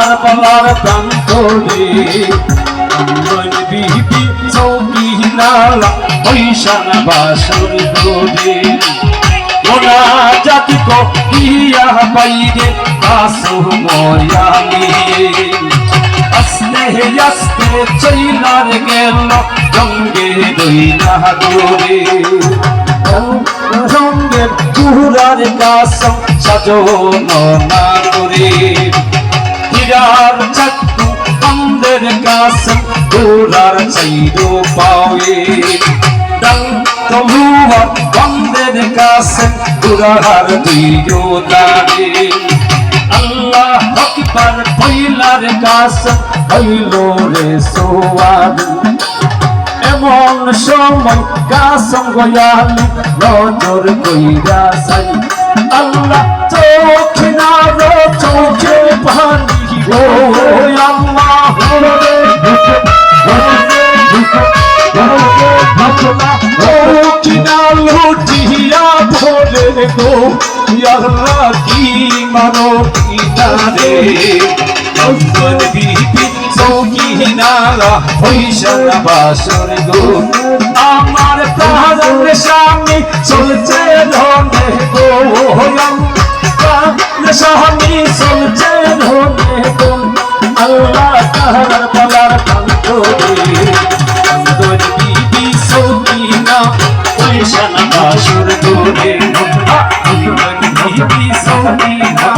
তাহার বলার প্রান্তরে কান্দন বিবি চৌকি নালা বৈশান বাসর দোরে মোনা জাতি কহিয়া বাইরে আসো ময়ামি আস্তে আস্তে চইলার গেল রঙ্গে দইলা দোরে রঙ্গের পুরার কাসম সাজনো না করে হীরার চাকু বন্ধের কাসম পুরার চাইরো পাওয়ে ডাল তলুয়ার বন্ধের কাসম পুরার দুইও দাঁড়ে আল্লাহ আকবার কইলার কাসম হইল রে সোয়াদ এমন সময় কাসম গয়ালি নজর কইরা সাই আল্লাহ চোখে না রো চোখে পানি ও আল্লাহ কিনা লুটিয়া ভোলে গো আল্লাহ কি মানো কিনারে বিবি চৌকি নালা বৈশান বাসর গো আমার প্রাণের স্বামী চলছে ধনে গো প্রাণের স্বামী চলছে ধনে গো আল্লাহ তাহার বলার প্রান্তরে কান্দন বিবি চৌকি না বৈশান বাসর গোরে কান্দন বিবি চৌকি না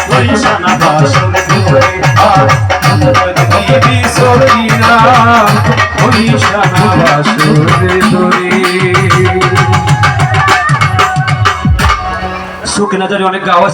বৈশান বাসর গোরে সুখ নাজারে অনেক গাওয়া